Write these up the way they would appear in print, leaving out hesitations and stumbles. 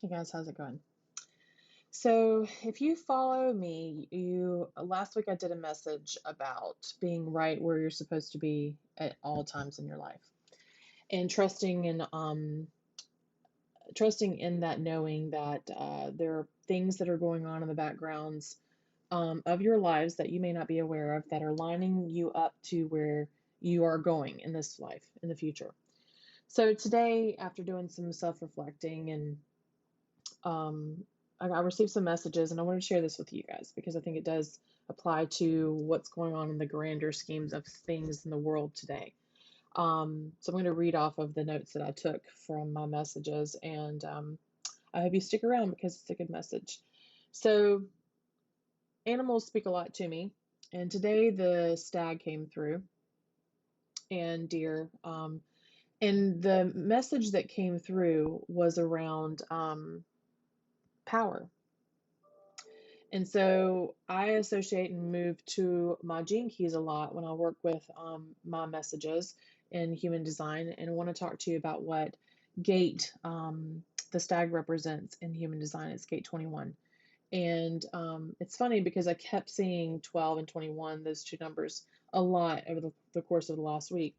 Hey guys, how's it going? So, if you follow me, you last week I did a message about being right where you're supposed to be at all times in your life and trusting in that knowing that there are things that are going on in the backgrounds of your lives that you may not be aware of that are lining you up to where you are going in this life in the future. So today, after doing some self-reflecting and I received some messages, and I want to share this with you guys because I think it does apply to what's going on in the grander schemes of things in the world today. So I'm going to read off of the notes that I took from my messages, and I hope you stick around because it's a good message. So, animals speak a lot to me, and today the stag came through and deer. And the message that came through was around power. And so I associate and move to my gene keys a lot when I work with my messages in human design. And I want to talk to you about what gate the stag represents in human design. It's gate 21. And it's funny because I kept seeing 12 and 21, those two numbers, a lot over the course of the last week.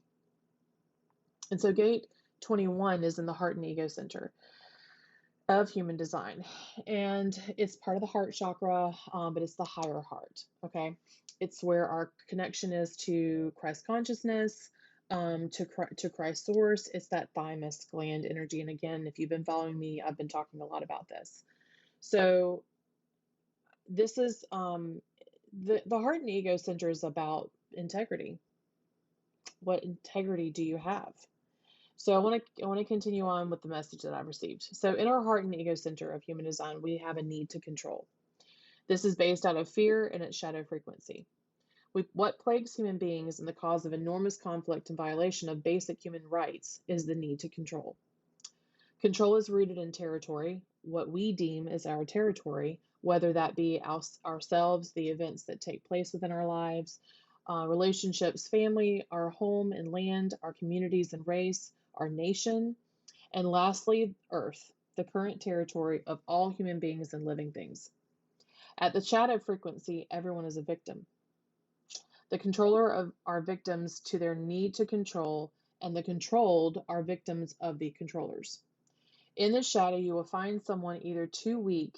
And so gate 21 is in the heart and ego center of human design. And it's part of the heart chakra, but it's the higher heart. Okay. It's where our connection is to Christ consciousness, to Christ source. It's that thymus gland energy. And again, if you've been following me, I've been talking a lot about this. So this is the heart and ego center is about integrity. What integrity do you have? So I want to continue on with the message that I've received. So in our heart and ego center of human design, we have a need to control. This is based out of fear and its shadow frequency. What plagues human beings and the cause of enormous conflict and violation of basic human rights is the need to control. Control is rooted in territory, what we deem as our territory, whether that be ourselves, the events that take place within our lives, relationships, family, our home and land, our communities and race, our nation, and lastly, Earth, the current territory of all human beings and living things. At the shadow frequency, everyone is a victim. The controller of are victims to their need to control, and the controlled are victims of the controllers. In the shadow, you will find someone either too weak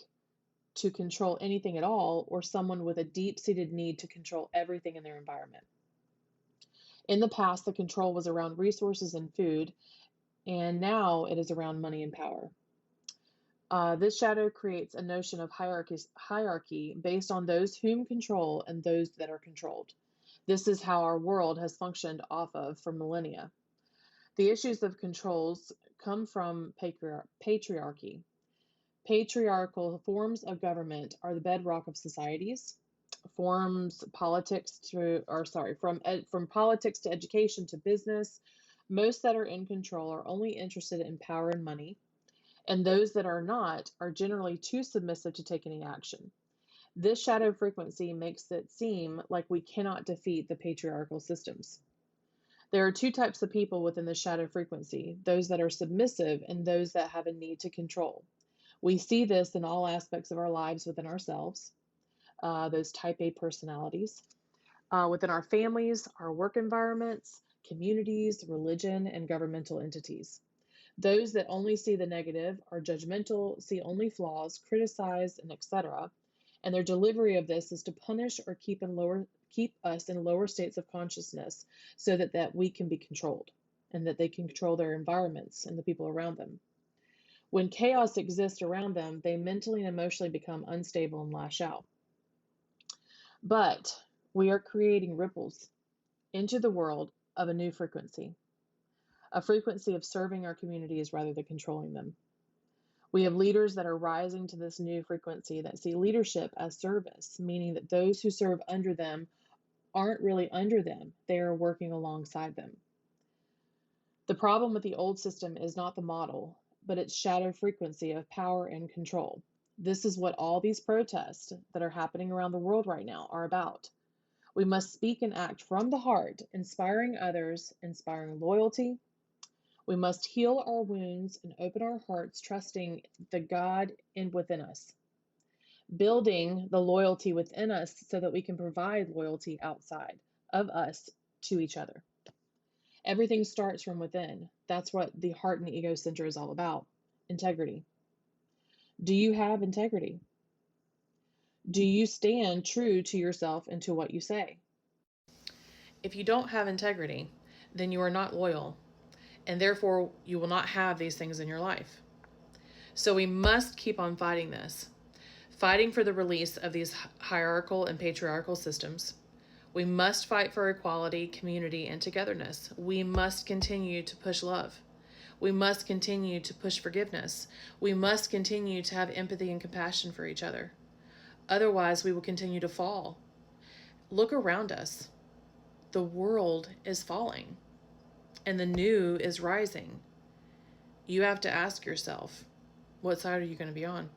to control anything at all, or someone with a deep-seated need to control everything in their environment. In the past, the control was around resources and food, and now it is around money and power. This shadow creates a notion of hierarchy based on those whom control and those that are controlled. This is how our world has functioned off of for millennia. The issues of controls come from patriarchy. Patriarchal forms of government are the bedrock of societies. From politics to education to business, most that are in control are only interested in power and money, and those that are not are generally too submissive to take any action. This shadow frequency makes it seem like we cannot defeat the patriarchal systems. There are two types of people within the shadow frequency, those that are submissive and those that have a need to control. We see this in all aspects of our lives within ourselves, those type A personalities, within our families, our work environments, communities, religion, and governmental entities. Those that only see the negative are judgmental, see only flaws, criticize, and etc. And their delivery of this is to punish or keep us in lower states of consciousness so that we can be controlled and that they can control their environments and the people around them. When chaos exists around them, they mentally and emotionally become unstable and lash out. But we are creating ripples into the world of a new frequency, a frequency of serving our communities rather than controlling them. We have leaders that are rising to this new frequency that see leadership as service, meaning that those who serve under them aren't really under them, they are working alongside them. The problem with the old system is not the model, but its shadow frequency of power and control. This is what all these protests that are happening around the world right now are about. We must speak and act from the heart, inspiring others, inspiring loyalty. We must heal our wounds and open our hearts, trusting the God in within us, building the loyalty within us so that we can provide loyalty outside of us to each other. Everything starts from within. That's what the Heart and Ego Center is all about. Integrity. Do you have integrity? Do you stand true to yourself and to what you say? If you don't have integrity, then you are not loyal, and therefore you will not have these things in your life. So we must keep on fighting this, fighting for the release of these hierarchical and patriarchal systems. We must fight for equality, community, and togetherness. We must continue to push love. We must continue to push forgiveness. We must continue to have empathy and compassion for each other. Otherwise, we will continue to fall. Look around us. The world is falling, and the new is rising. You have to ask yourself, what side are you going to be on?